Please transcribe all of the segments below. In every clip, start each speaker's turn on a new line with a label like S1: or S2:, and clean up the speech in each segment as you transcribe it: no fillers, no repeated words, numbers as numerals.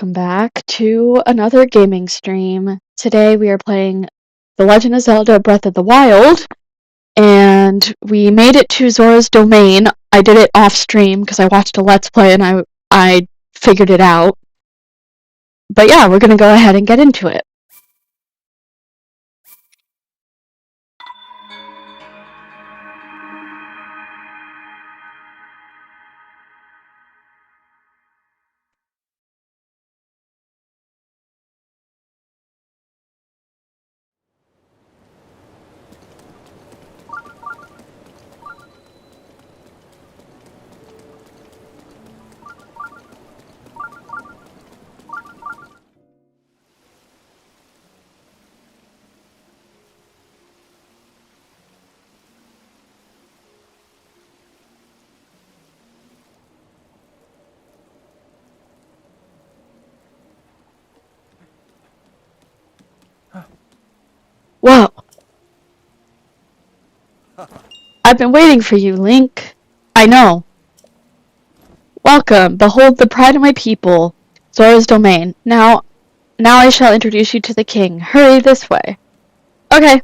S1: Welcome back to another gaming stream. Today we are playing The Legend of Zelda Breath of the Wild, and we made it to Zora's domain. I did it off stream because I watched a Let's Play and I figured it out. But yeah, we're gonna go ahead and get into it. Whoa! I've been waiting for you, Link. I know. Welcome. Behold the pride of my people, Zora's domain. Now I shall introduce you to the king. Hurry this way. Okay.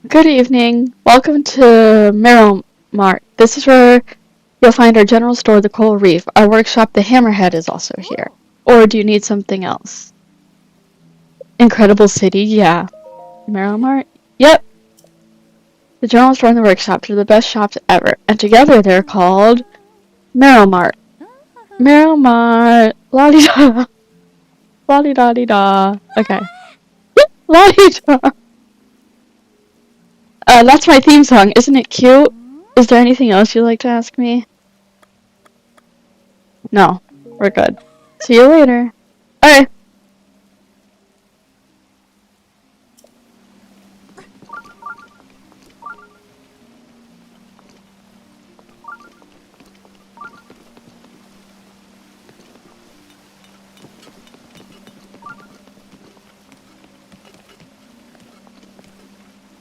S1: Good evening. Welcome to Mart. This is where you'll find our general store, the Coral Reef. Our workshop, the Hammerhead, is also here. Or do you need something else? Incredible City, yeah. Mart? Yep. The general store and the workshop are the best shops ever, and together they're called Mart. Mart. La-di-da. La-di-da-di-da. Okay. La-di-da. That's my theme song. Isn't it cute? Is there anything else you'd like to ask me? No. We're good. See you later. Okay.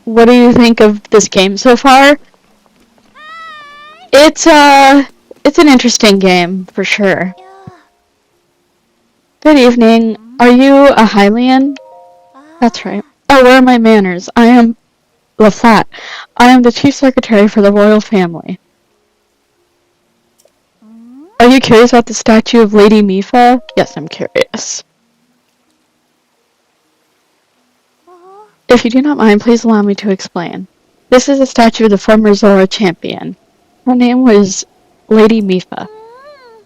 S1: What do you think of this game so far? It's an interesting game, for sure. Good evening. Are you a Hylian? That's right. Oh, where are my manners? I am Laflat. I am the chief secretary for the royal family. Are you curious about the statue of Lady Mifa? Yes, I'm curious. If you do not mind, please allow me to explain. This is a statue of the former Zora champion. Her name was Lady Mifa.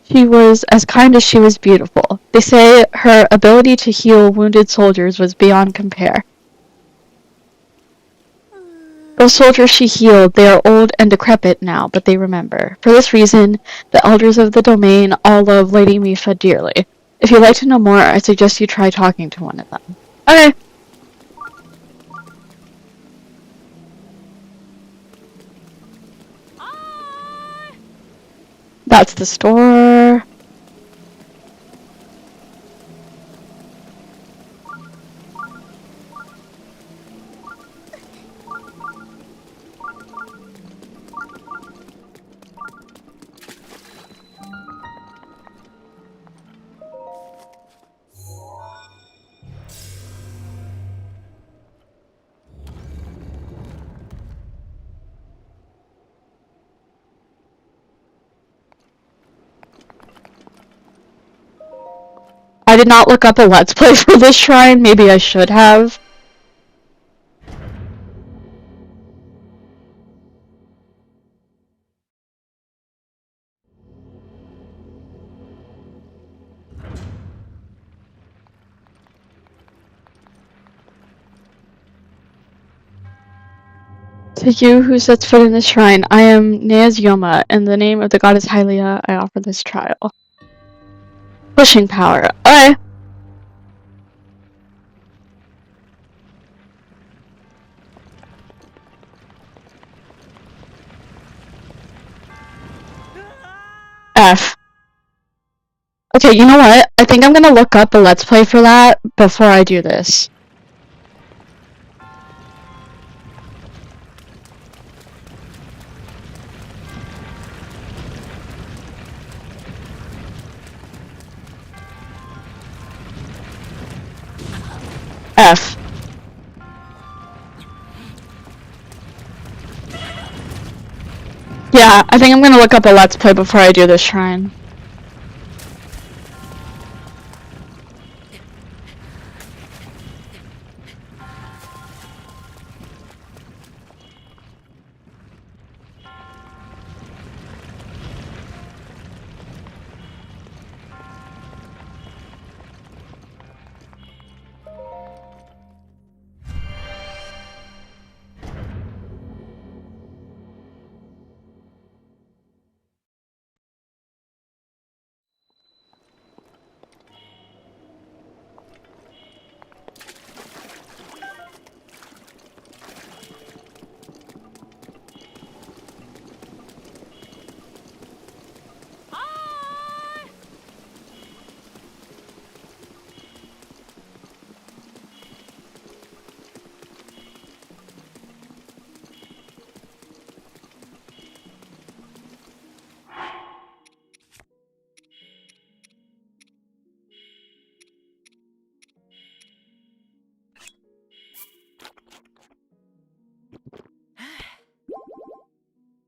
S1: She was as kind as she was beautiful. They say her ability to heal wounded soldiers was beyond compare. Those soldiers she healed, they are old and decrepit now, but they remember. For this reason, the elders of the domain all love Lady Mifa dearly. If you'd like to know more, I suggest you try talking to one of them. Okay. That's the store. I did not look up a Let's Play for this shrine. Maybe I should have. To you who sets foot in this shrine, I am Neaz Yoma. In the name of the goddess Hylia, I offer this trial. Pushing power. Okay. F. Okay, you know what? I think I'm gonna look up a Let's Play for that before I do this. F. Yeah, I think I'm gonna look up a Let's Play before I do this shrine.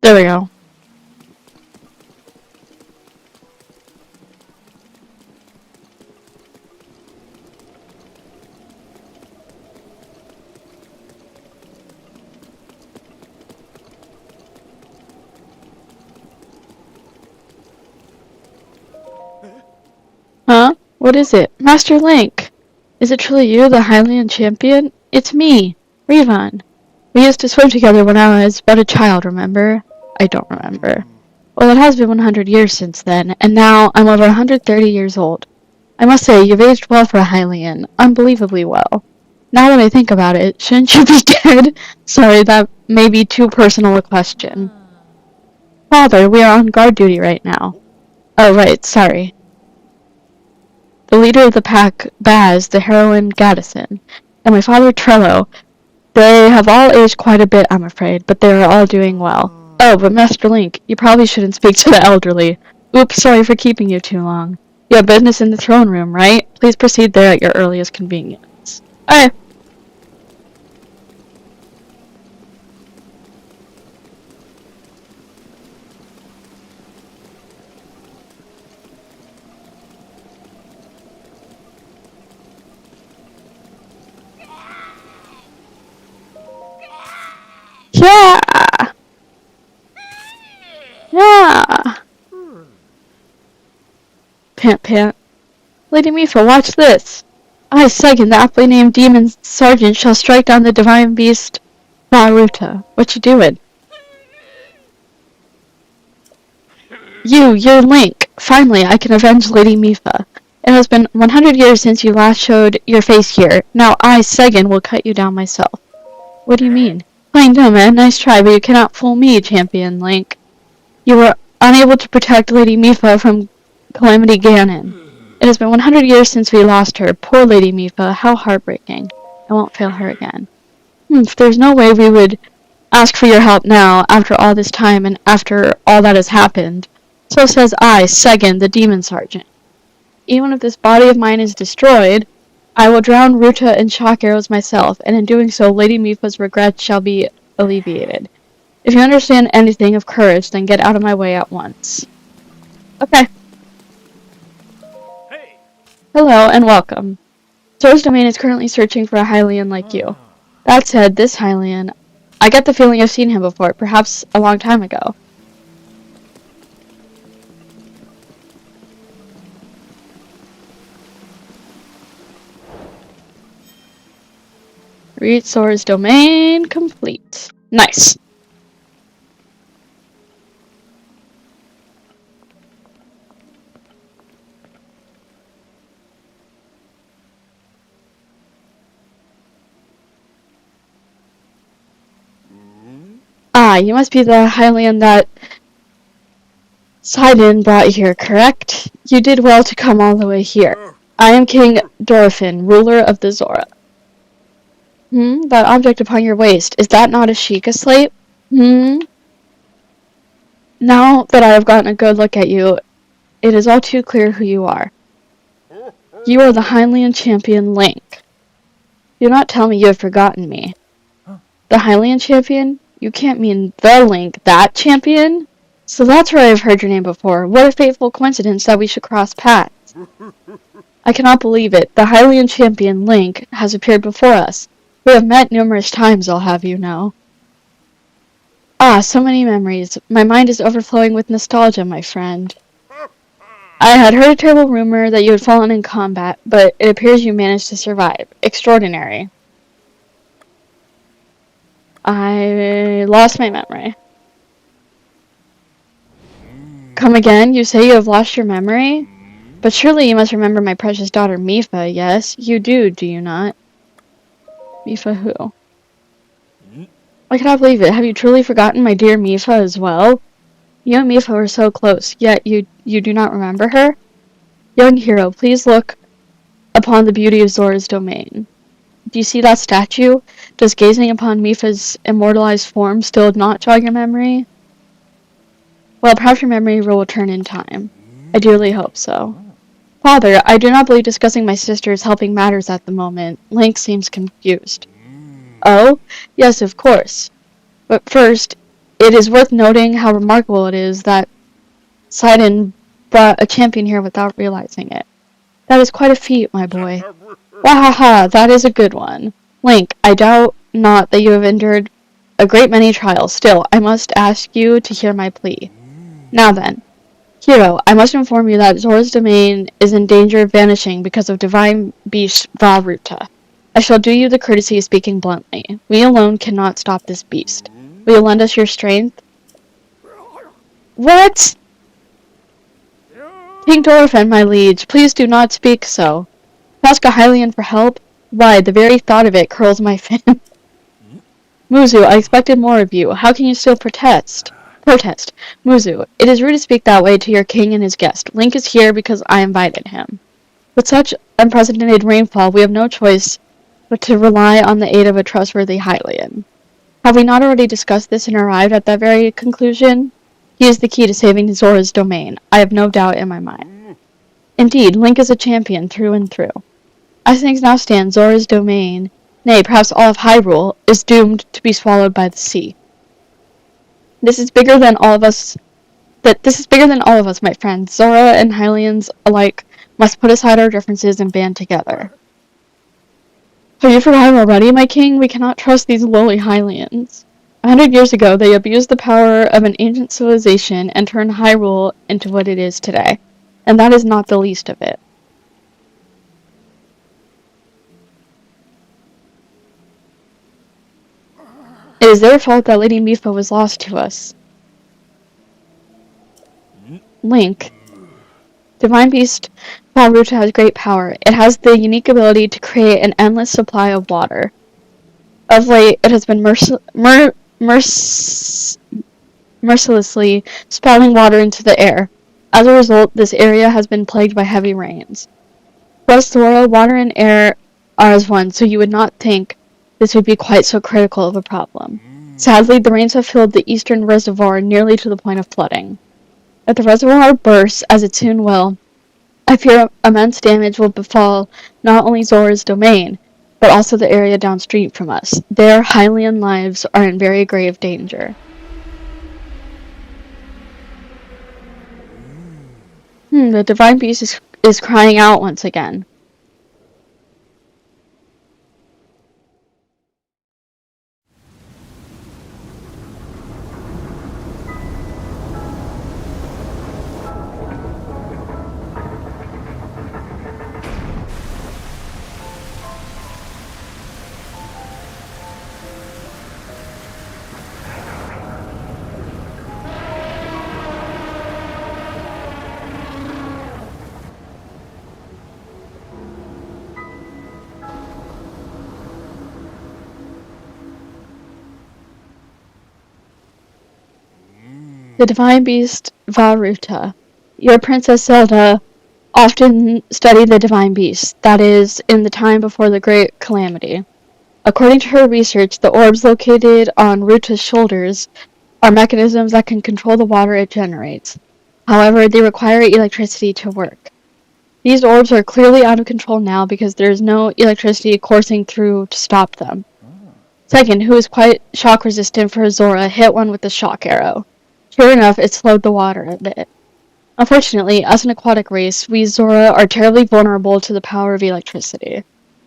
S1: There we go. Huh? What is it? Master Link! Is it truly you, the Hylian champion? It's me, Revan. We used to swim together when I was but a child, remember? I don't remember. Well, it has been 100 years since then, and now I'm over 130 years old. I must say, you've aged well for a Hylian. Unbelievably well. Now that I think about it, shouldn't you be dead? Sorry, that may be too personal a question. Father, we are on guard duty right now. Oh, right, sorry. The leader of the pack, Baz, the heroine Gaddison, and my father Trello. They have all aged quite a bit, I'm afraid, but they are all doing well. Oh, but Master Link, you probably shouldn't speak to the elderly. Oops, sorry for keeping you too long. You have business in the throne room, right? Please proceed there at your earliest convenience. Alright. Yeah! Yeah! Pant pant. Lady Mifa, watch this! I second the aptly named demon sergeant shall strike down the divine beast Naruto. What you doing? You're Link! Finally, I can avenge Lady Mifa. It has been 100 years since you last showed your face here. Now I, Segan, will cut you down myself. What do you mean? Playing dumb, man. Nice try, but you cannot fool me, Champion Link. You were unable to protect Lady Mifa from Calamity Ganon. It has been 100 years since we lost her. Poor Lady Mifa. How heartbreaking. I won't fail her again. If there's no way we would ask for your help now, after all this time and after all that has happened. So says I, Segan, the Demon Sergeant. Even if this body of mine is destroyed, I will drown Ruta in shock arrows myself, and in doing so, Lady Mifa's regrets shall be alleviated. If you understand anything of courage, then get out of my way at once. Okay.
S2: Hey.
S1: Hello, and welcome. Zora's domain is currently searching for a Hylian like you. That said, this Hylian, I get the feeling I've seen him before, perhaps a long time ago. Read Zora's domain complete. Nice. Ah, you must be the Hylian that Sidon brought you here, correct? You did well to come all the way here. I am King Dorfin, ruler of the Zora. That object upon your waist, is that not a Sheikah slate? Now that I have gotten a good look at you, it is all too clear who you are. You are the Hylian champion Link. Do not tell me you have forgotten me. The Hylian champion? You can't mean the Link, that champion? So that's where I've heard your name before. What a fateful coincidence that we should cross paths. I cannot believe it. The Hylian champion, Link, has appeared before us. We have met numerous times, I'll have you know. Ah, so many memories. My mind is overflowing with nostalgia, my friend. I had heard a terrible rumor that you had fallen in combat, but it appears you managed to survive. Extraordinary. I lost my memory. Come again? You say you have lost your memory? But surely you must remember my precious daughter Mifa, yes? You do you not? Mifa who? I cannot believe it. Have you truly forgotten my dear Mifa as well? You and Mifa were so close, yet you do not remember her? Young hero, please look upon the beauty of Zora's domain. Do you see that statue? Does gazing upon Mifa's immortalized form still not jog your memory? Well, perhaps your memory will return in time. I dearly hope so. Father, I do not believe discussing my sister is helping matters at the moment. Link seems confused. Oh? Yes, of course. But first, it is worth noting how remarkable it is that Sidon brought a champion here without realizing it. That is quite a feat, my boy. Wahaha, that is a good one. Link, I doubt not that you have endured a great many trials. Still, I must ask you to hear my plea. Now then, hero, I must inform you that Zora's domain is in danger of vanishing because of divine beast Vah-Ruta. I shall do you the courtesy of speaking bluntly. We alone cannot stop this beast. Will you lend us your strength? What? King Dorfin, my liege, please do not speak so. Ask a Hylian for help? Why, the very thought of it curls my fin. Muzu, I expected more of you. How can you still protest? Muzu, it is rude to speak that way to your king and his guest. Link is here because I invited him. With such unprecedented rainfall, we have no choice but to rely on the aid of a trustworthy Hylian. Have we not already discussed this and arrived at that very conclusion? He is the key to saving Zora's domain. I have no doubt in my mind. Indeed, Link is a champion through and through. As things now stand, Zora's domain, nay, perhaps all of Hyrule, is doomed to be swallowed by the sea. This is bigger than all of us, my friends. Zora and Hylians alike must put aside our differences and band together. Have you forgotten already, my king? We cannot trust these lowly Hylians. 100 years ago, they abused the power of an ancient civilization and turned Hyrule into what it is today. And that is not the least of it. It is their fault that Lady Mifa was lost to us. Link. Divine Beast Vah-Ruta has great power. It has the unique ability to create an endless supply of water. Of late, it has been mercilessly spouting water into the air. As a result, this area has been plagued by heavy rains. West Zora, water and air are as one, so you would not think this would be quite so critical of a problem. Sadly, the rains have filled the eastern reservoir nearly to the point of flooding. If the reservoir bursts, as it soon will, I fear immense damage will befall not only Zora's domain, but also the area downstream from us. Their Hylian lives are in very grave danger. The Divine Beast is crying out once again. The divine beast Varuta. Your Princess Zelda often studied the divine beast, that is, in the time before the Great Calamity. According to her research, the orbs located on Ruta's shoulders are mechanisms that can control the water it generates. However, they require electricity to work. These orbs are clearly out of control now because there is no electricity coursing through to stop them. Second, who is quite shock resistant for Zora, hit one with a shock arrow. Sure enough, it slowed the water a bit. Unfortunately, as an aquatic race, we Zora are terribly vulnerable to the power of electricity.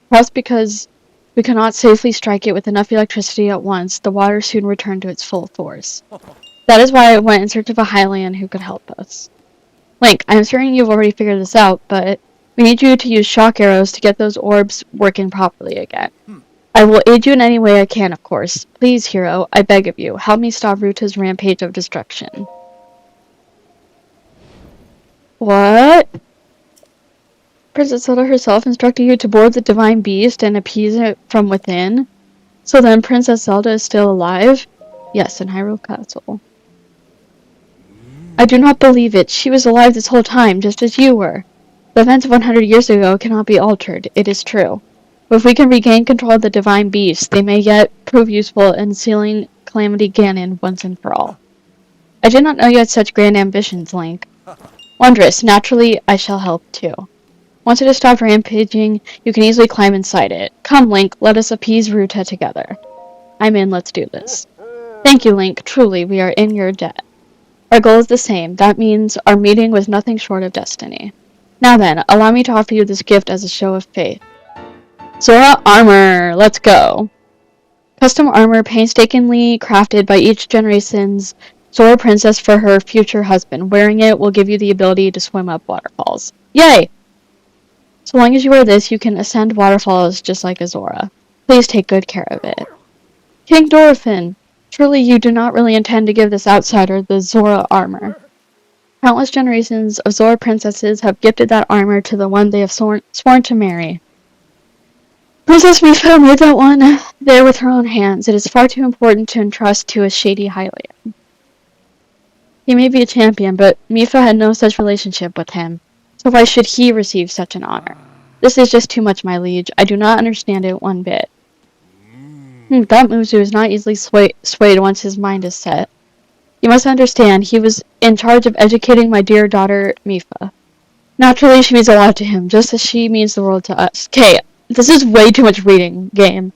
S1: Perhaps because we cannot safely strike it with enough electricity at once, the water soon returned to its full force. That is why I went in search of a Hylian who could help us. Link, I'm certain you've already figured this out, but we need you to use shock arrows to get those orbs working properly again. I will aid you in any way I can, of course. Please, hero, I beg of you, help me stop Ruta's rampage of destruction. What? Princess Zelda herself instructed you to board the divine beast and appease it from within? So then Princess Zelda is still alive? Yes, in Hyrule Castle. I do not believe it. She was alive this whole time, just as you were. The events of 100 years ago cannot be altered, it is true. But if we can regain control of the divine beast, they may yet prove useful in sealing Calamity Ganon once and for all. I did not know you had such grand ambitions, Link. Wondrous, naturally, I shall help too. Once it has stopped rampaging, you can easily climb inside it. Come, Link, let us appease Ruta together. I'm in, let's do this. Thank you, Link, truly, we are in your debt. Our goal is the same. That means our meeting was nothing short of destiny. Now then, allow me to offer you this gift as a show of faith. Zora armor! Let's go! Custom armor painstakingly crafted by each generation's Zora princess for her future husband. Wearing it will give you the ability to swim up waterfalls. Yay! So long as you wear this, you can ascend waterfalls just like a Zora. Please take good care of it. King Dorephin! Surely you do not really intend to give this outsider the Zora armor. Countless generations of Zora princesses have gifted that armor to the one they have sworn to marry. Princess Mipha made that one there with her own hands. It is far too important to entrust to a shady Hylian. He may be a champion, but Mipha had no such relationship with him, so why should he receive such an honor? This is just too much, my liege. I do not understand it one bit. That Muzu is not easily swayed once his mind is set. You must understand, he was in charge of educating my dear daughter, Mipha. Naturally, she means a lot to him, just as she means the world to us. Okay, this is way too much reading, game.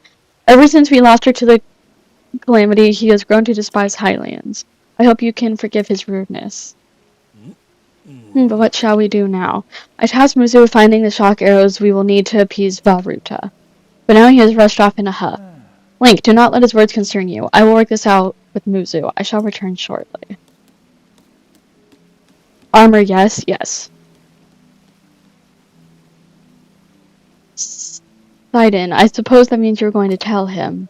S1: Ever since we lost her to the Calamity, he has grown to despise Hylians. I hope you can forgive his rudeness. But what shall we do now? I tasked Muzu with finding the shock arrows we will need to appease Varuta. But now he has rushed off in a huff. Link, do not let his words concern you. I will work this out with Muzu. I shall return shortly. Armor, yes, yes. Sidon, I suppose that means you're going to tell him.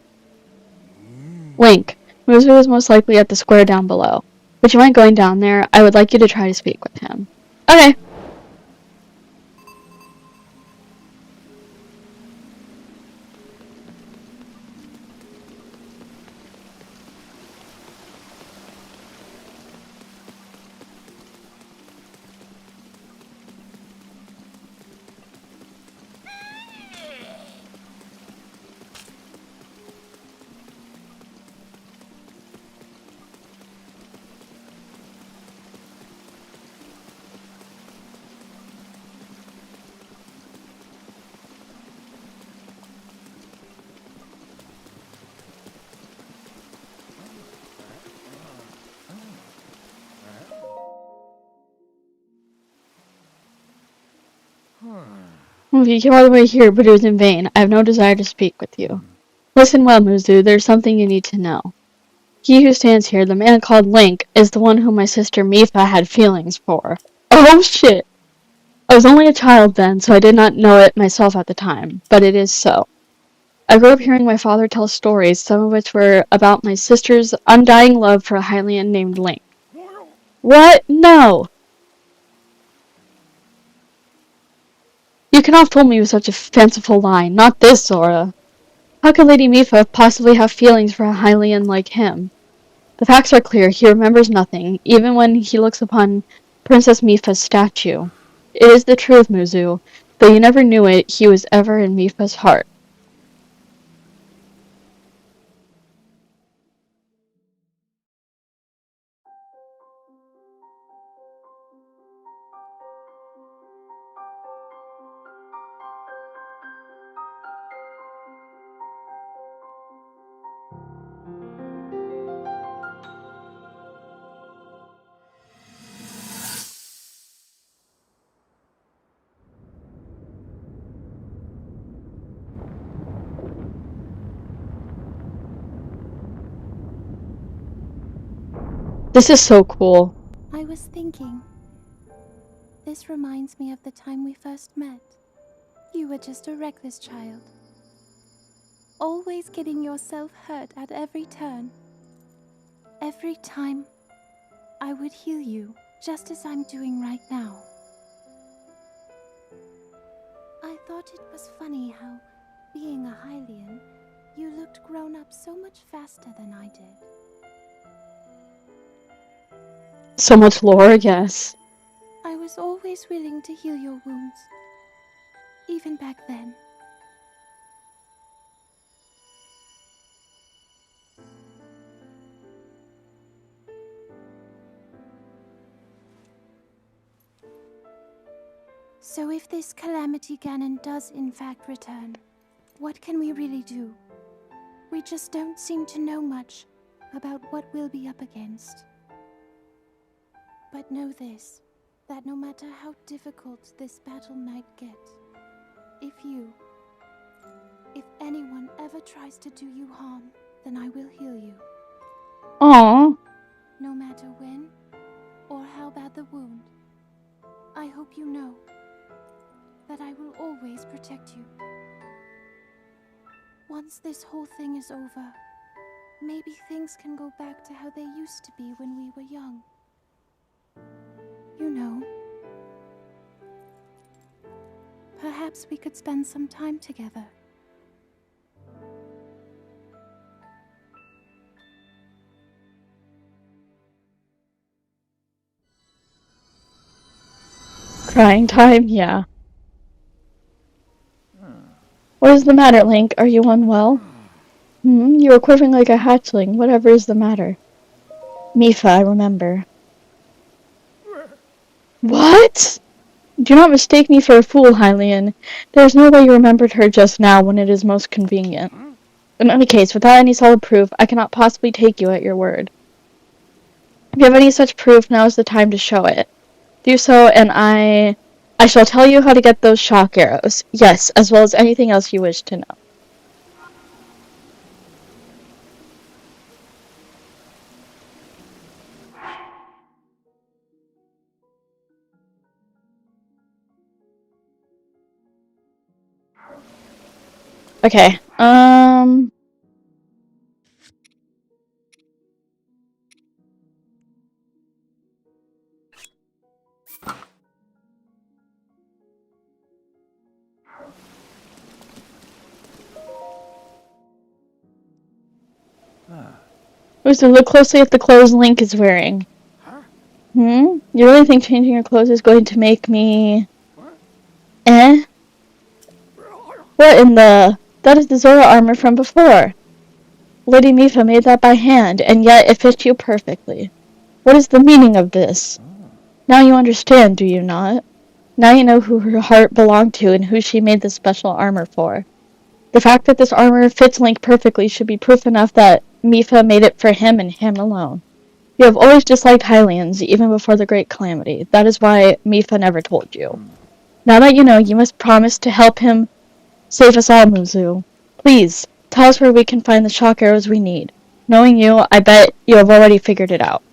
S1: Link, Muzu is most likely at the square down below. Would you mind going down there? I would like you to try to speak with him. Okay. You came all the way here, but it was in vain. I have no desire to speak with you. Listen well, Muzu, there's something you need to know. He who stands here, the man called Link, is the one whom my sister Mipha had feelings for. Oh shit! I was only a child then, so I did not know it myself at the time, but it is so. I grew up hearing my father tell stories, some of which were about my sister's undying love for a Hylian named Link. What? No! You cannot fool me with such a fanciful lie. Not this, Zora. How could Lady Mipha possibly have feelings for a Hylian like him? The facts are clear. He remembers nothing, even when he looks upon Princess Mipha's statue. It is the truth, Muzu. Though you never knew it, he was ever in Mipha's heart. This is so cool.
S2: I was thinking, this reminds me of the time we first met. You were just a reckless child, always getting yourself hurt at every turn. Every time, I would heal you, just as I'm doing right now. I thought it was funny how, being a Hylian, you looked grown up so much faster than I did.
S1: So much lore, yes.
S2: I was always willing to heal your wounds, even back then. So if this Calamity Ganon does in fact return, what can we really do? We just don't seem to know much about what we'll be up against. But know this, that no matter how difficult this battle might get, if anyone ever tries to do you harm, then I will heal you.
S1: Aww.
S2: No matter when or how bad the wound, I hope you know that I will always protect you. Once this whole thing is over, maybe things can go back to how they used to be when we were young. You know, perhaps we could spend some time together.
S1: Crying time? Yeah. What is the matter, Link? Are you unwell? You are quivering like a hatchling. Whatever is the matter? Mipha, I remember. What? Do not mistake me for a fool, Hylian. There is no way you remembered her just now when it is most convenient. In any case, without any solid proof, I cannot possibly take you at your word. If you have any such proof, now is the time to show it. Do so, and I shall tell you how to get those shock arrows. Yes, as well as anything else you wish to know. Okay, so look closely at the clothes Link is wearing. You really think changing your clothes is going to make me... Eh? What in the... That is the Zora armor from before. Lady Mipha made that by hand, and yet it fits you perfectly. What is the meaning of this? Now you understand, do you not? Now you know who her heart belonged to and who she made this special armor for. The fact that this armor fits Link perfectly should be proof enough that Mipha made it for him and him alone. You have always disliked Hylians, even before the Great Calamity. That is why Mipha never told you. Now that you know, you must promise to help him save us all, Muzu. Please, tell us where we can find the shock arrows we need. Knowing you, I bet you have already figured it out.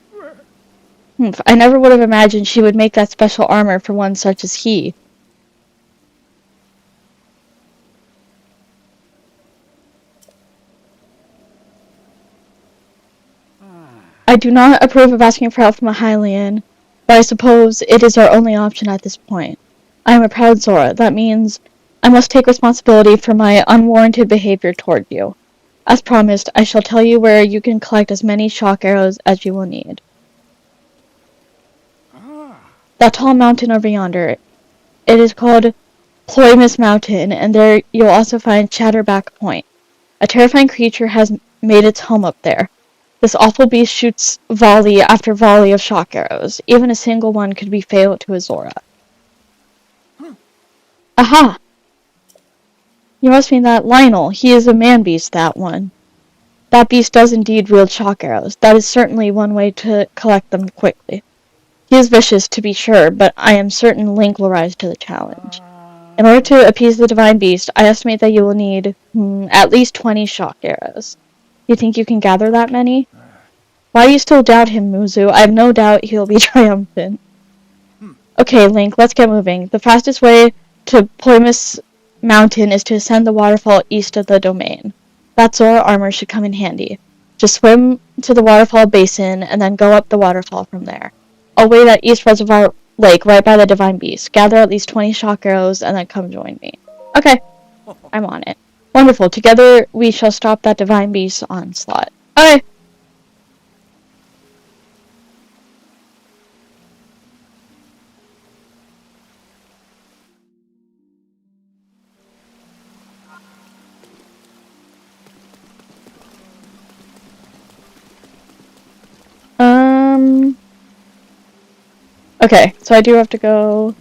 S1: I never would have imagined she would make that special armor for one such as he. I do not approve of asking for help from a Hylian, but I suppose it is our only option at this point. I am a proud Zora. That means I must take responsibility for my unwarranted behavior toward you. As promised, I shall tell you where you can collect as many shock arrows as you will need. That tall mountain over yonder, it is called Ploymus Mountain, and there you'll also find Chatterback Point. A terrifying creature has made its home up there. This awful beast shoots volley after volley of shock arrows. Even a single one could be fatal to a Zora. Aha! You must mean that Lionel. He is a man-beast, that one. That beast does indeed wield shock arrows. That is certainly one way to collect them quickly. He is vicious, to be sure, but I am certain Link will rise to the challenge. In order to appease the divine beast, I estimate that you will need at least 20 shock arrows. You think you can gather that many? Why do you still doubt him, Muzu? I have no doubt he'll be triumphant. Okay, Link, let's get moving. The fastest way to Ploymus Mountain is to ascend the waterfall east of the domain. That Zora armor should come in handy. Just swim to the waterfall basin and then go up the waterfall from there. I'll wait at East Reservoir Lake right by the Divine Beast. Gather at least 20 shock arrows and then come join me. Okay, I'm on it. Wonderful. Together we shall stop that Divine Beast's onslaught. Okay. Okay, so I do have to go.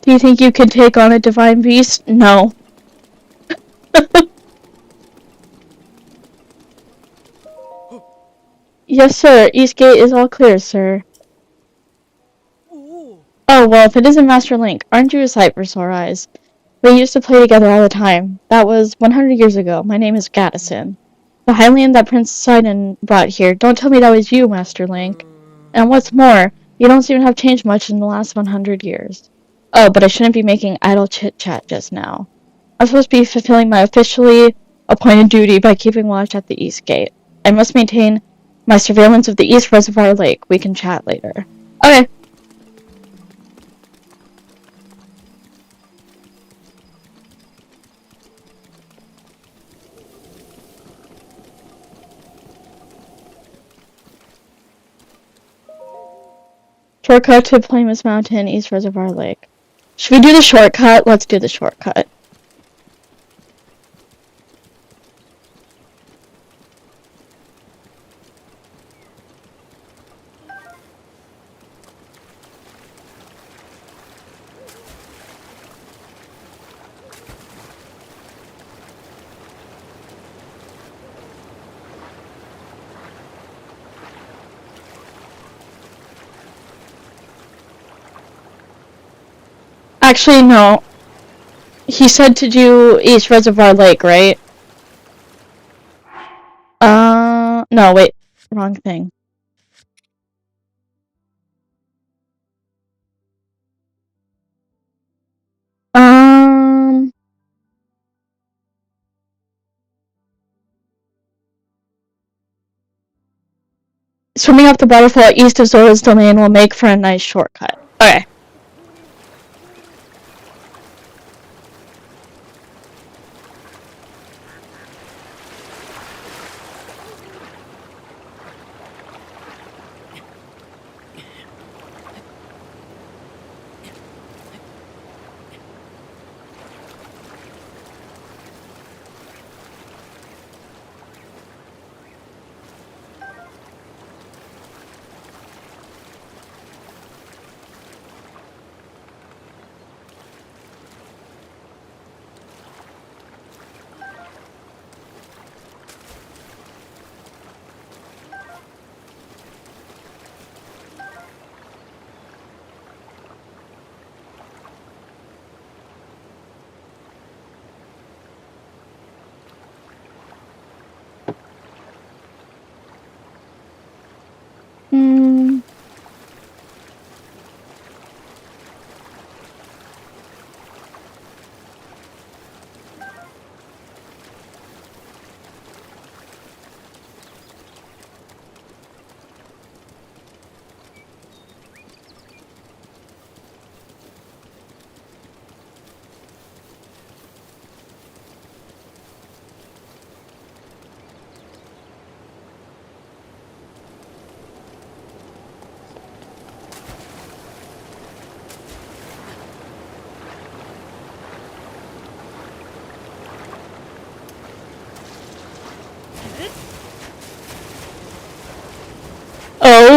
S1: Do you think you can take on a divine beast? No. Yes, sir. Eastgate is all clear, sir. Oh, well, if it isn't Master Link, aren't you a sight for sore eyes? We used to play together all the time. That was 100 years ago. My name is Gaddison. The Highland that Prince Sidon brought here. Don't tell me that was you, Master Link. And what's more, you don't seem to have changed much in the last 100 years. Oh, but I shouldn't be making idle chit-chat just now. I'm supposed to be fulfilling my officially appointed duty by keeping watch at the East Gate. I must maintain my surveillance of the East Reservoir Lake. We can chat later. Okay. Shortcut to Ploymus Mountain, East Reservoir Lake. Should we do the shortcut? Let's do the shortcut. Actually, no. He said to do East Reservoir Lake, right? No, wait. Wrong thing. Swimming up the waterfall east of Zora's domain will make for a nice shortcut. Okay.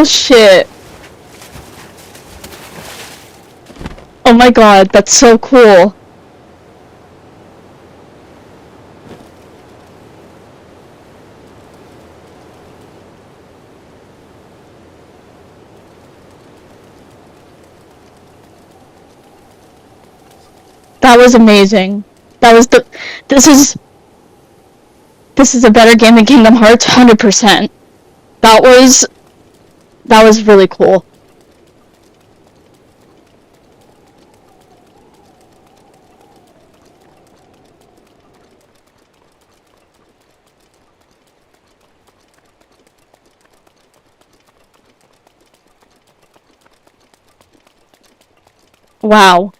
S1: Oh shit. Oh my god, that's so cool. That was amazing. That was the this is this is a better game than Kingdom Hearts 100%. That was that was really cool. Wow.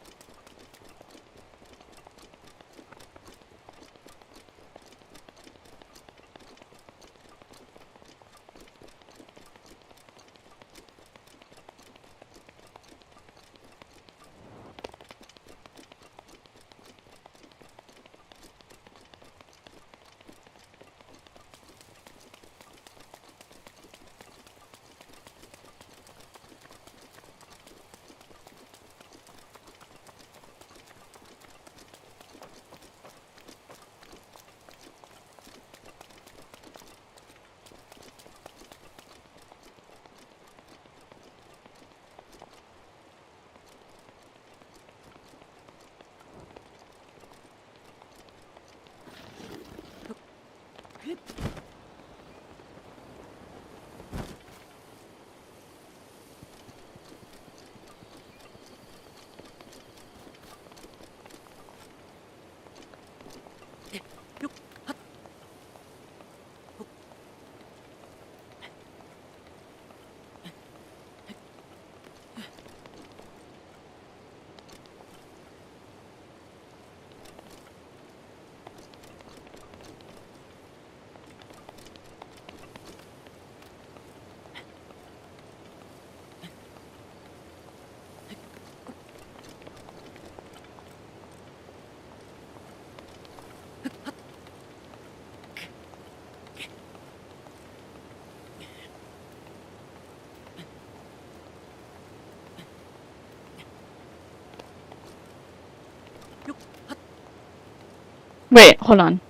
S1: Wait, hold on.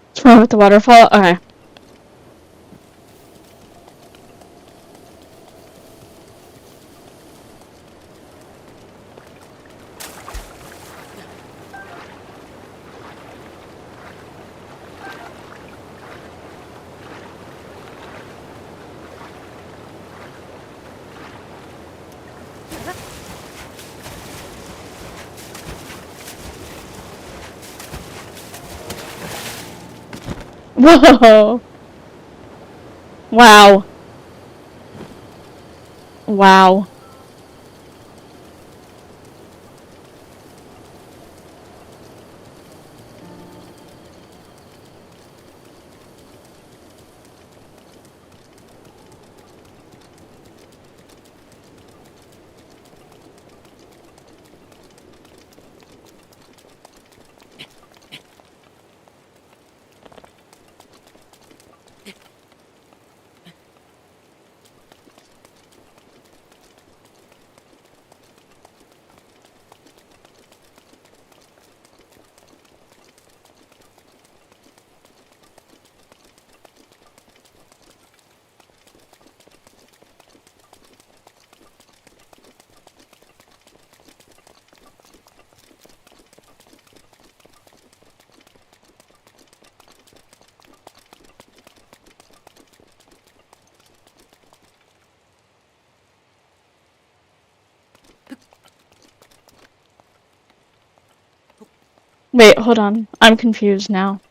S1: What's wrong with the waterfall? Okay. Whoa. Wow. Wow. Wait, hold on. I'm confused now.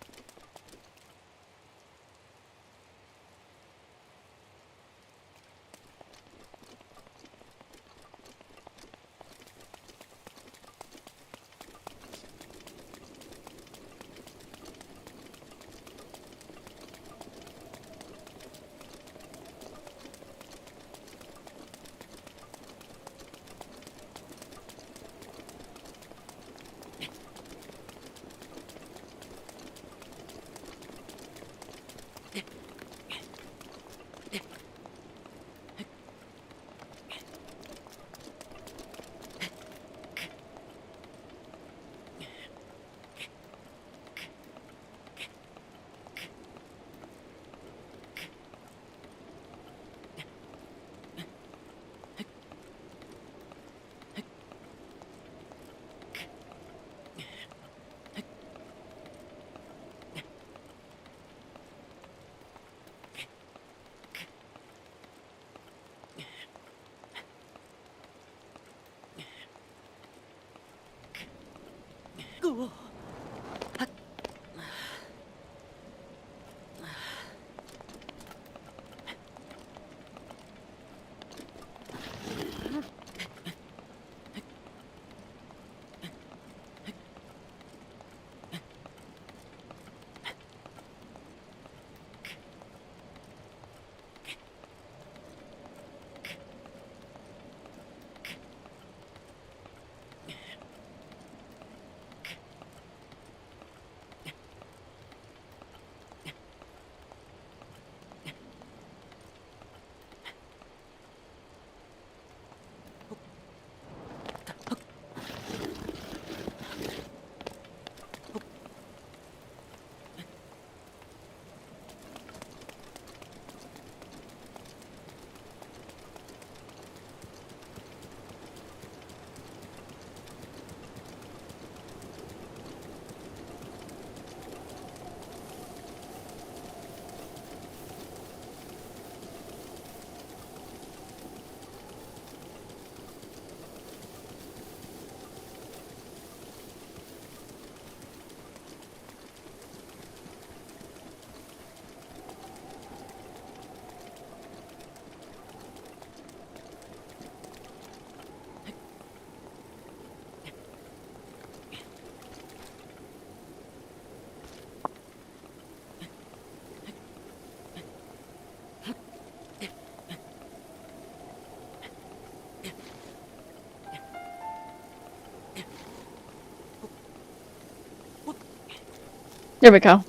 S1: There we go.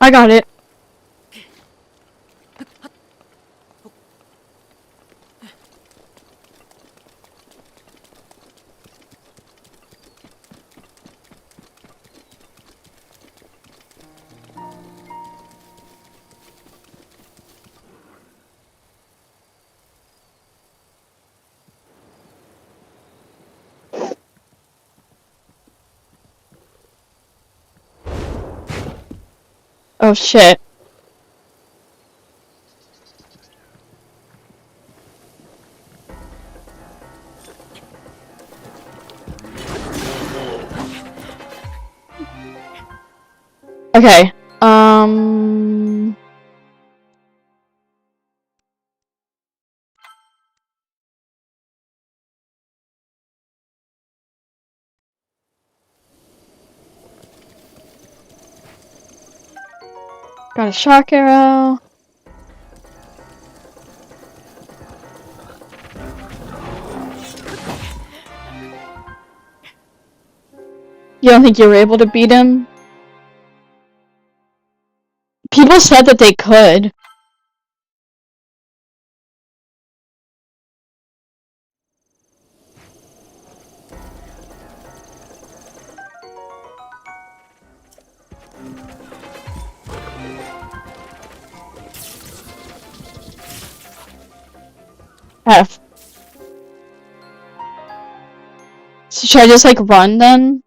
S1: I got it. Oh shit. Okay. Got a shock arrow. You don't think you were able to beat him? People said that they could. F. So should I just like run then?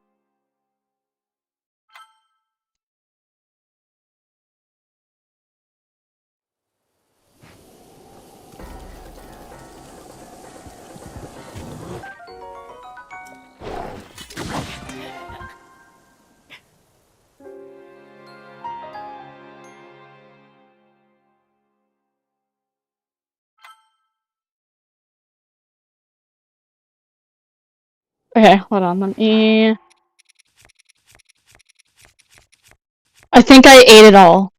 S1: Okay, hold on, let me... I think I ate it all.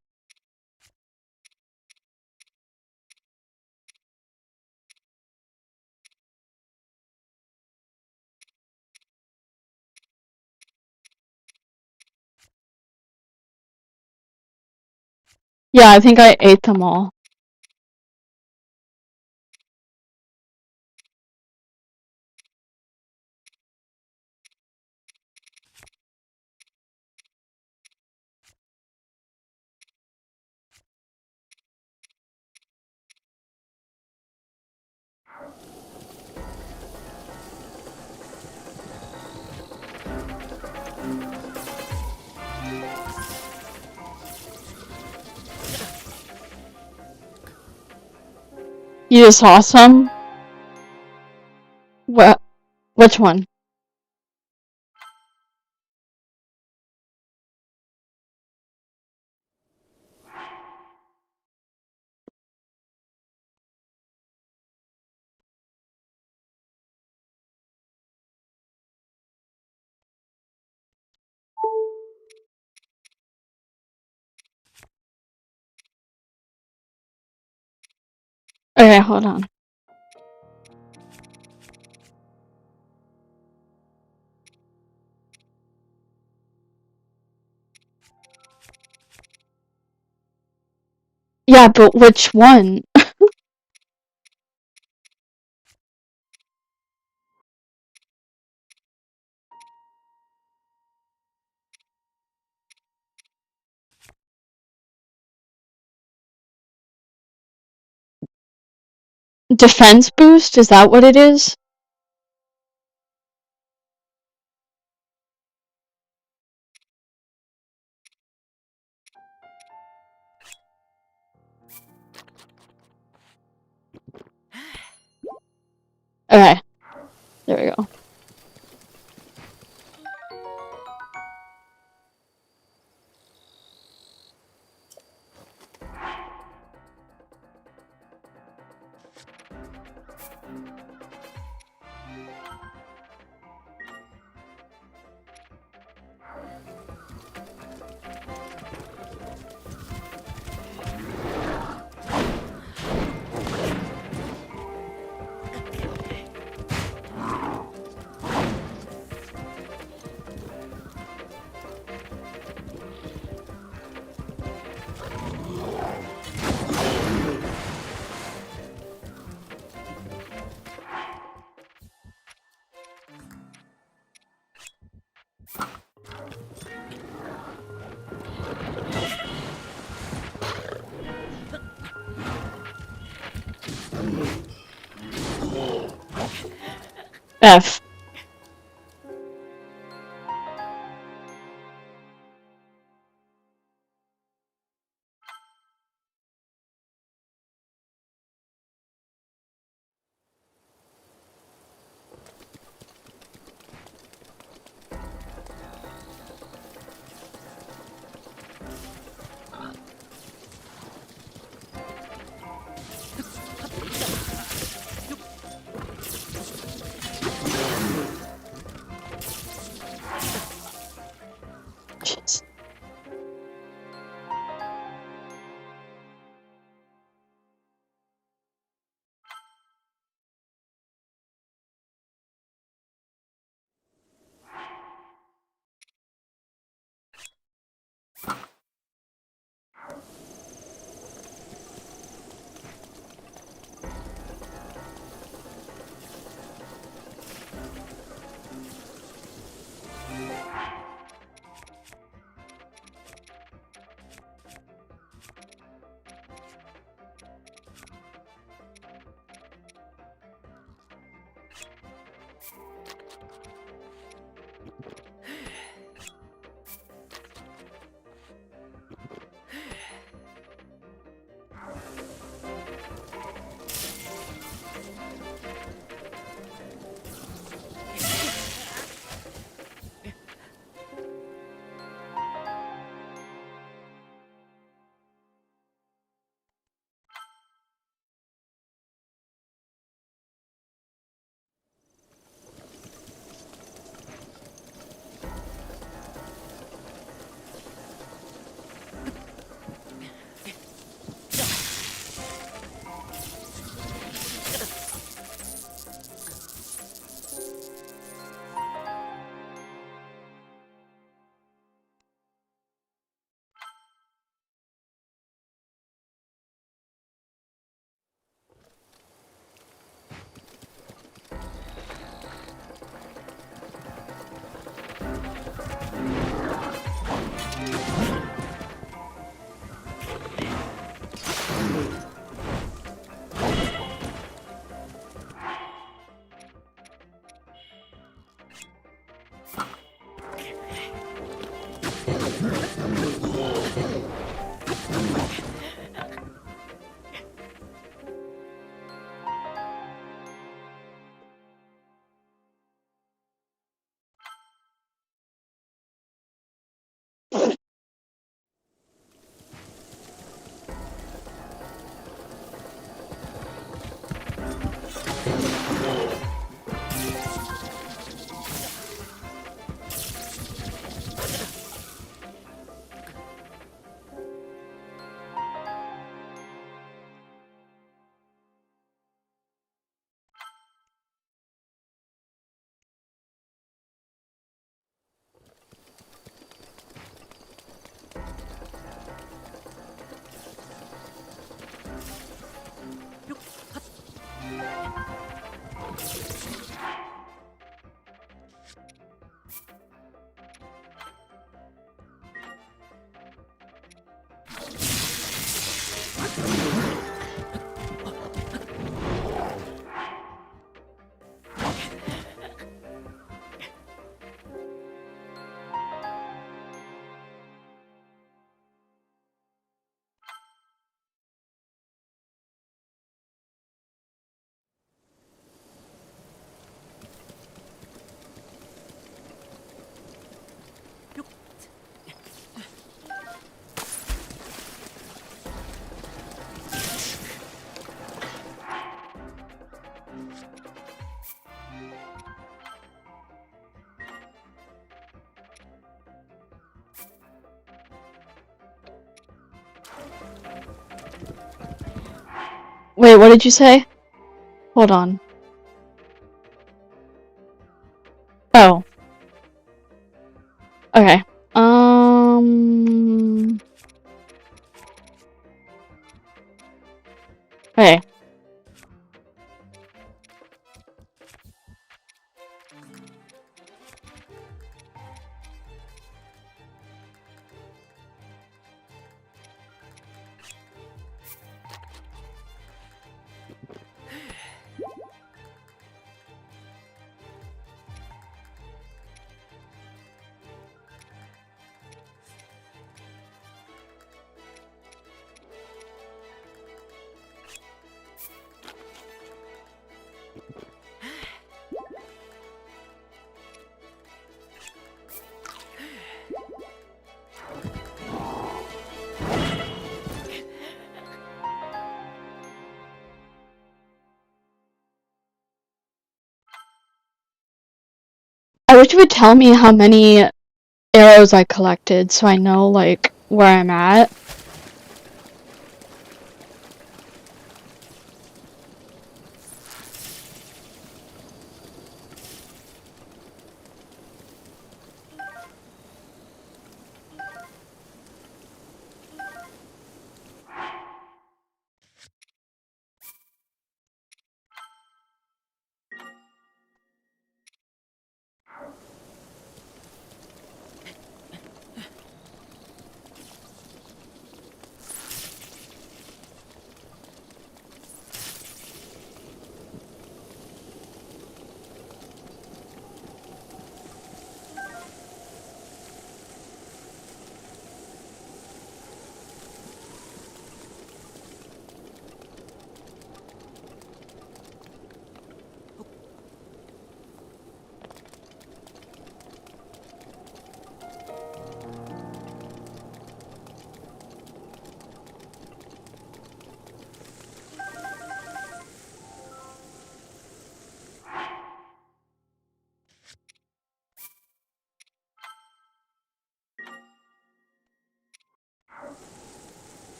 S1: Yeah, I think I ate them all. You just saw some? Which one? Okay, hold on. Yeah, but which one? Defense boost? Is that what it is? Okay, there we go. F. Jeez. Wait, what did you say? Hold on. Oh. Okay. Okay. I wish you would tell me how many arrows I collected so I know, like, where I'm at.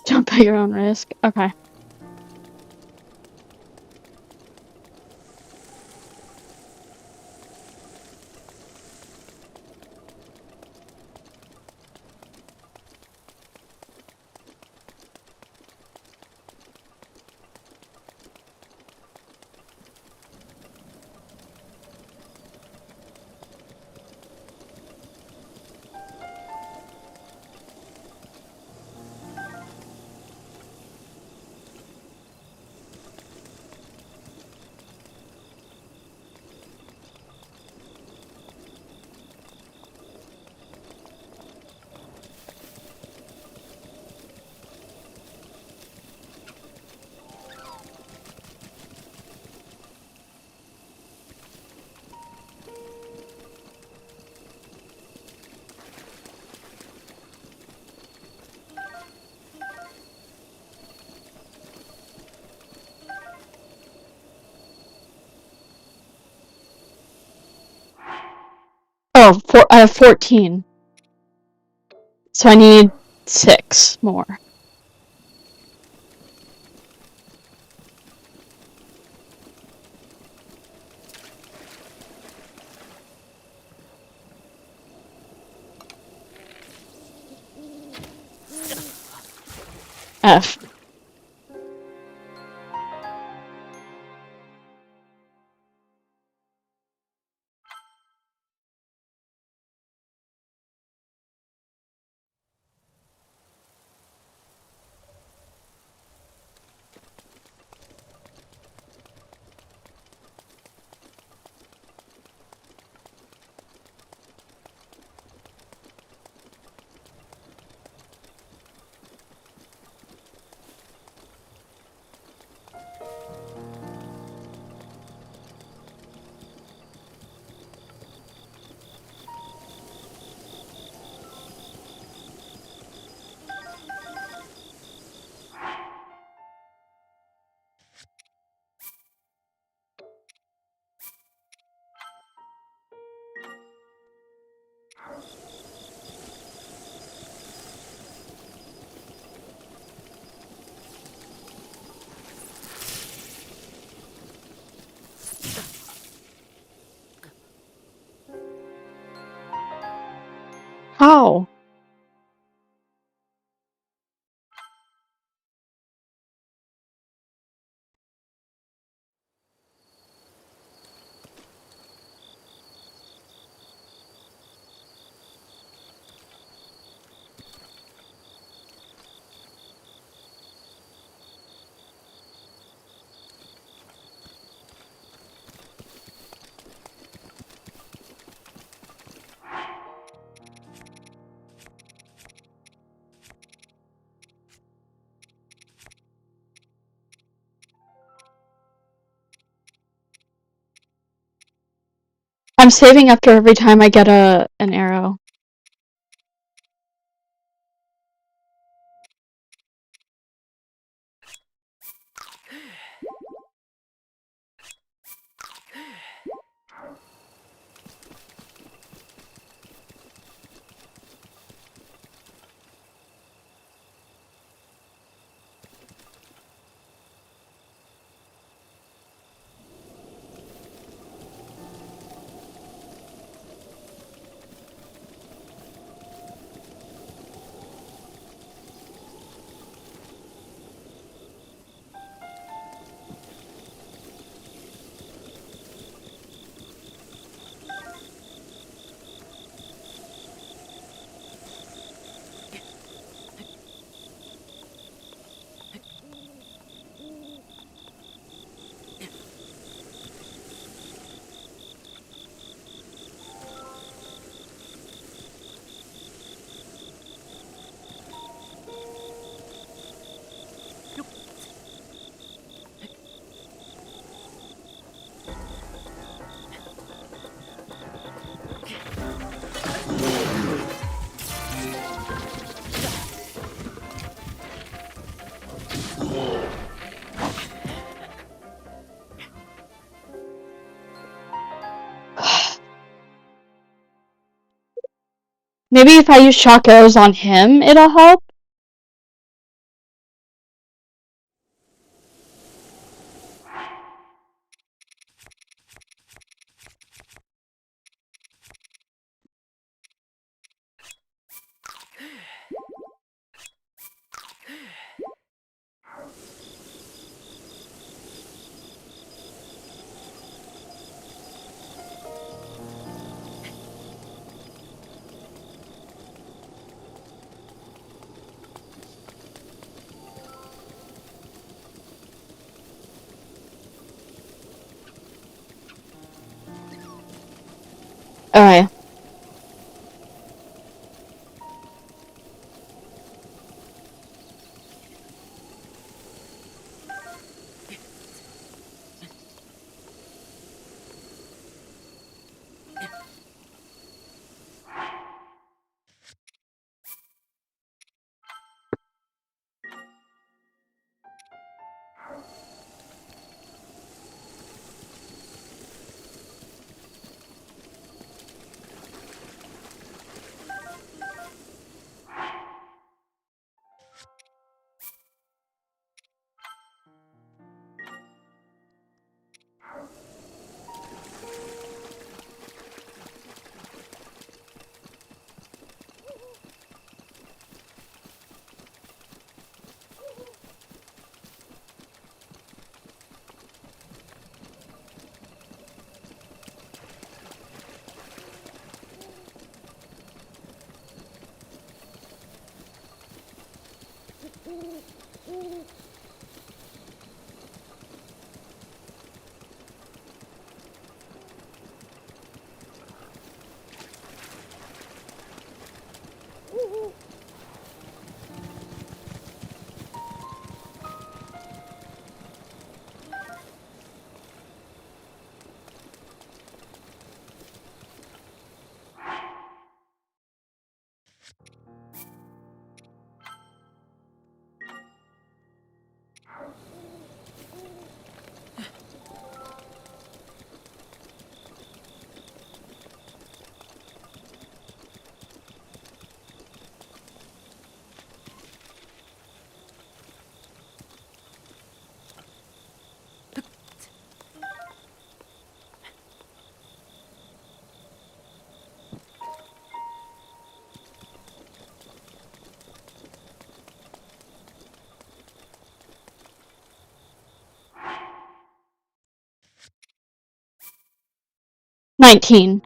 S1: Jump at your own risk. Okay. Oh, I have 14. So I need 6 more. F. How? I'm saving after every time I get an arrow. Maybe if I use shock arrows on him, it'll help? Alright. 19.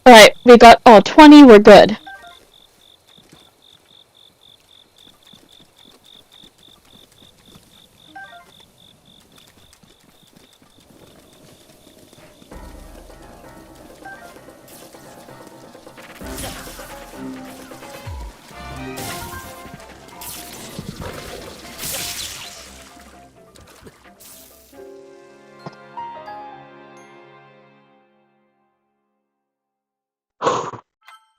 S1: Alright, we got all 20, we're good.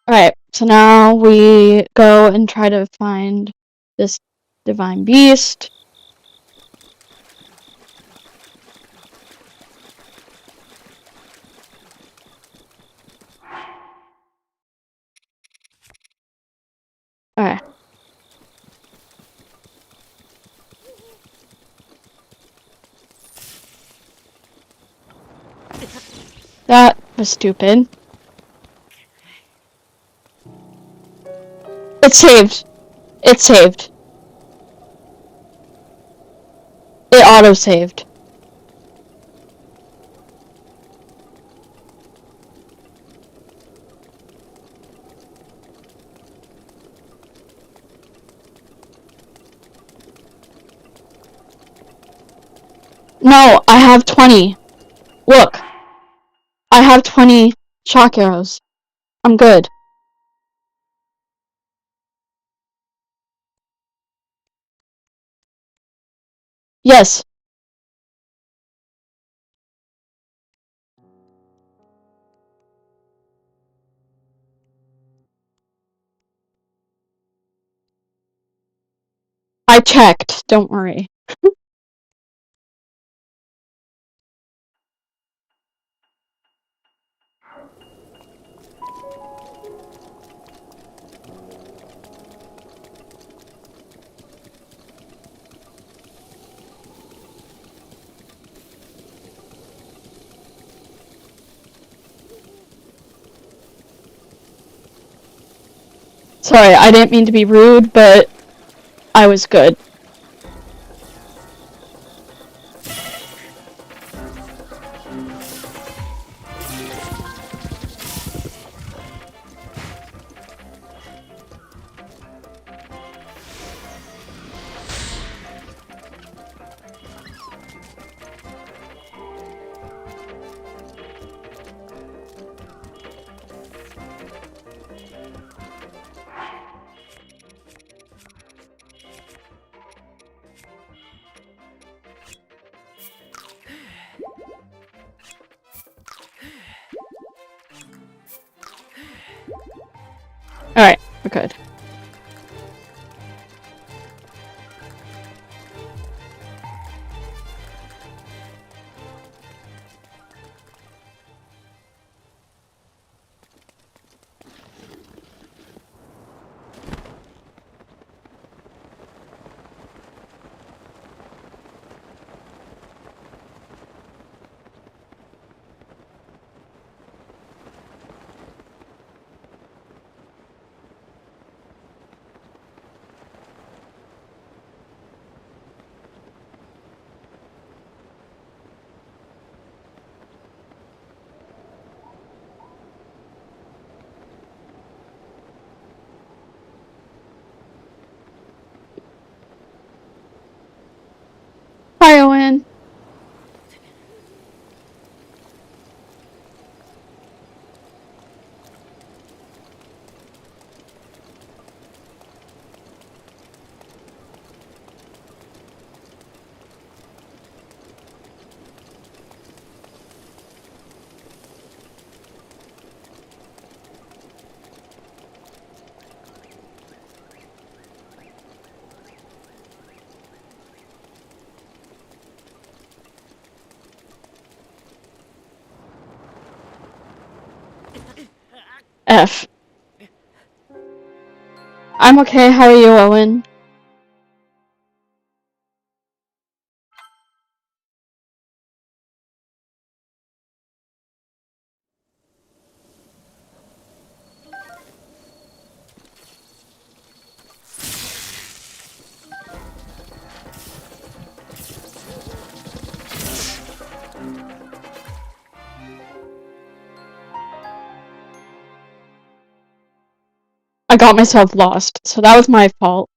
S1: Alright, so now we go and try to find this divine beast. Alright. That was stupid. It saved. It saved. It auto-saved. No, I have 20. Look. I have 20 shock arrows. I'm good. Yes. I checked. Don't worry. Sorry, I didn't mean to be rude, but I was good. Alright, we're good. F. I'm okay, how are you, Owen? I got myself lost, so that was my fault.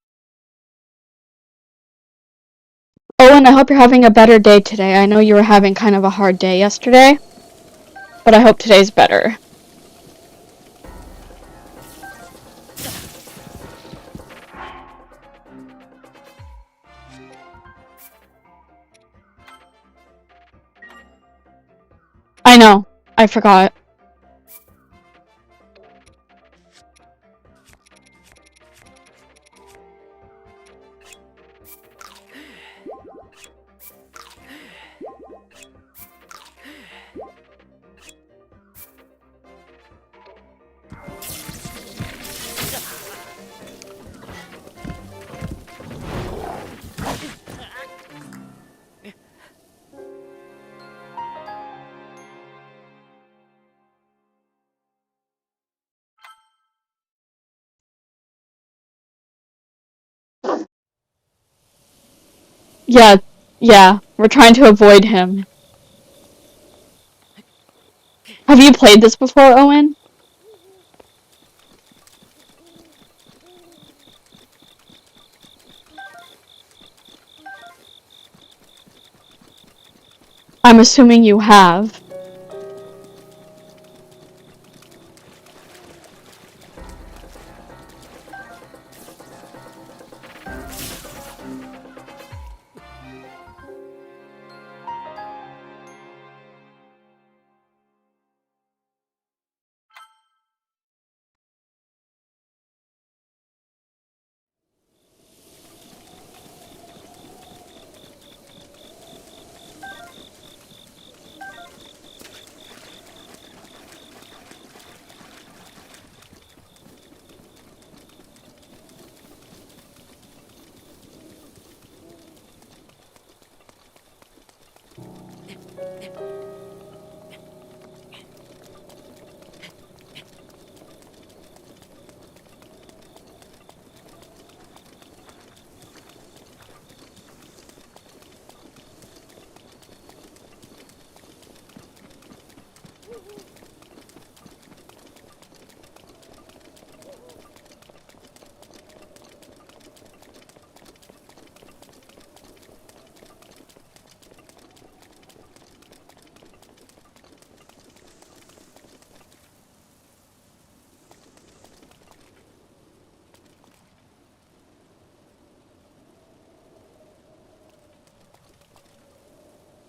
S1: Owen, I hope you're having a better day today. I know you were having kind of a hard day yesterday, but I hope today's better. I know. I forgot. Yeah, we're trying to avoid him. Have you played this before, Owen? I'm assuming you have.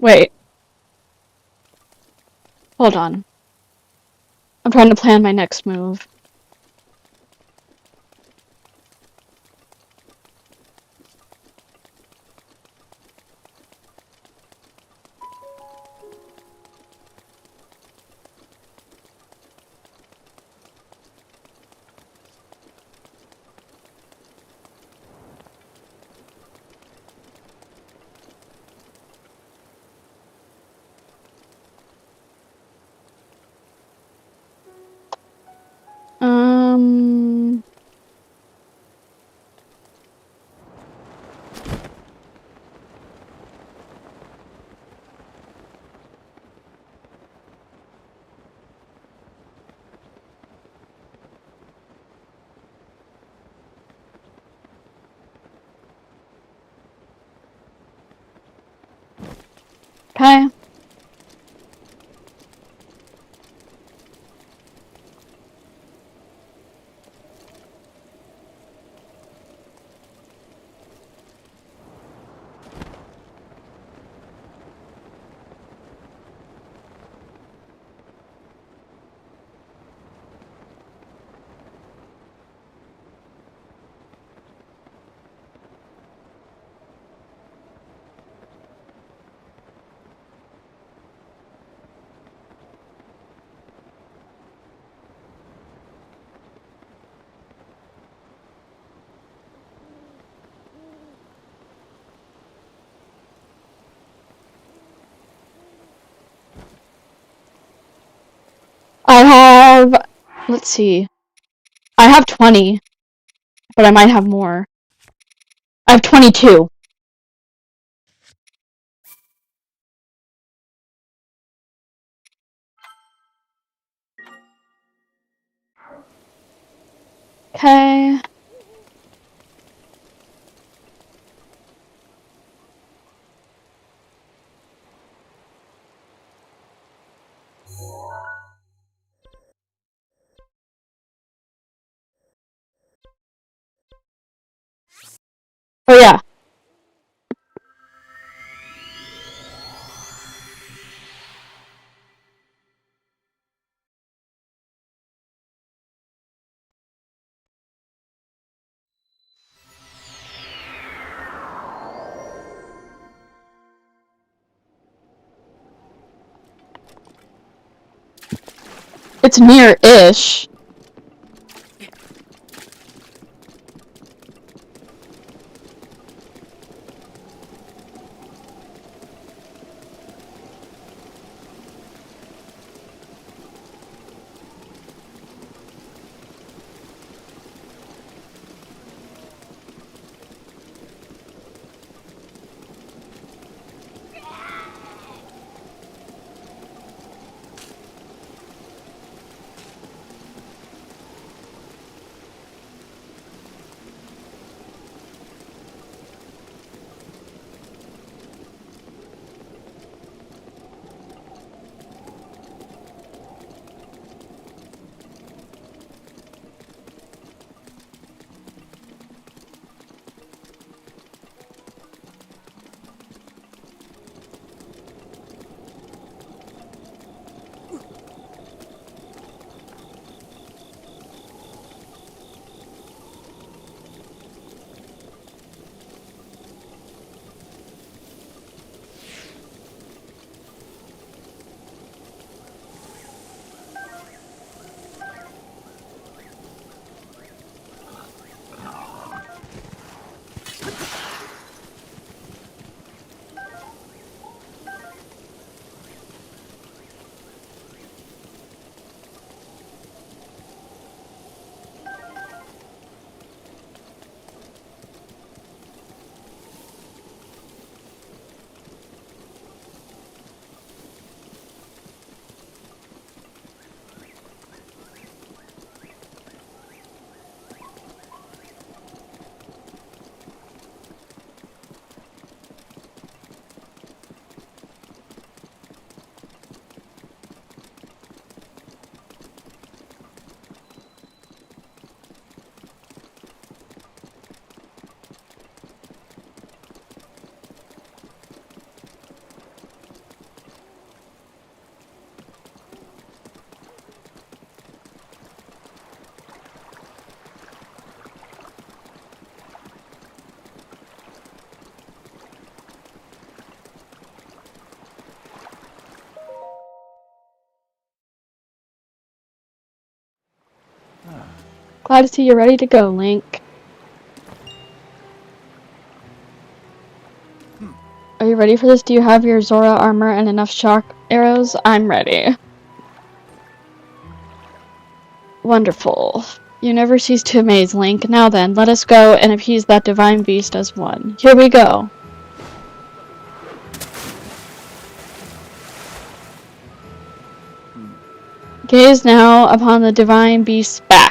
S1: Wait, hold on. I'm trying to plan my next move. Um... Okay. have, let's see. I have 20, but I might have more. I have 22. Okay. Oh yeah. It's near-ish. Glad to see you're ready to go, Link. Are you ready for this? Do you have your Zora armor and enough shock arrows? I'm ready. Wonderful. You never cease to amaze, Link. Now then, let us go and appease that divine beast as one. Here we go. Gaze now upon the divine beast's back.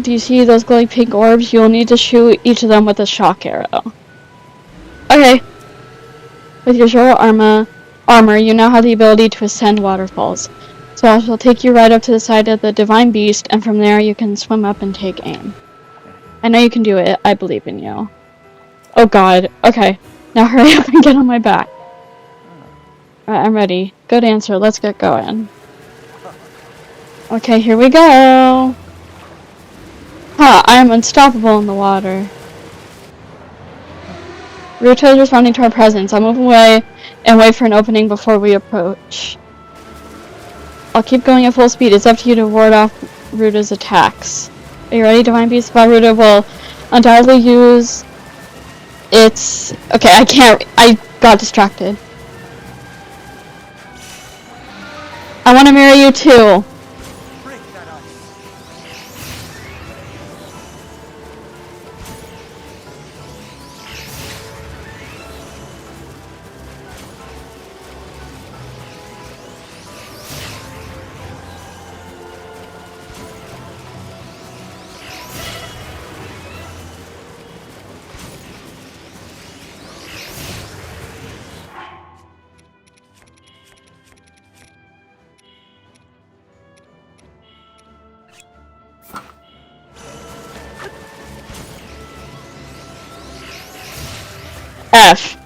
S1: Do you see those glowing pink orbs? You'll need to shoot each of them with a shock arrow. Okay. With your Zora armor, you now have the ability to ascend waterfalls. So I shall take you right up to the side of the divine beast, and from there you can swim up and take aim. I know you can do it. I believe in you. Oh god. Okay. Now hurry up and get on my back. Alright, I'm ready. Good answer. Let's get going. Okay, here we go. Ha! I am unstoppable in the water. Ruto is responding to our presence. I'll move away and wait for an opening before we approach. I'll keep going at full speed. It's up to you to ward off Ruto's attacks. Are you ready, Divine Beast? Ruto will undoubtedly use It's okay. I can't. I got distracted. I want to marry you too.
S3: Break that ice.
S1: F.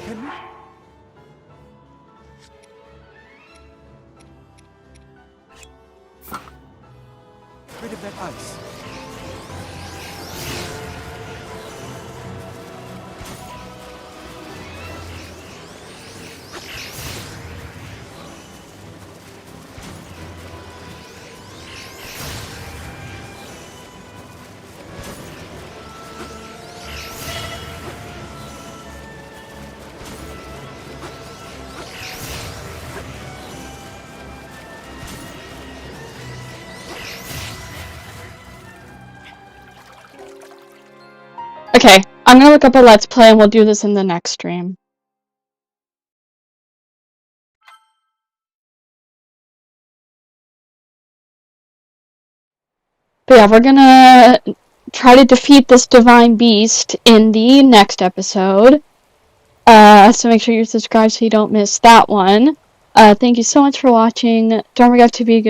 S1: Can we? Rid of that ice. Okay, I'm gonna look up a Let's Play and we'll do this in the next stream. But yeah, we're gonna try to defeat this divine beast in the next episode. So make sure you're subscribed so you don't miss that one. Thank you so much for watching. Don't forget to be a good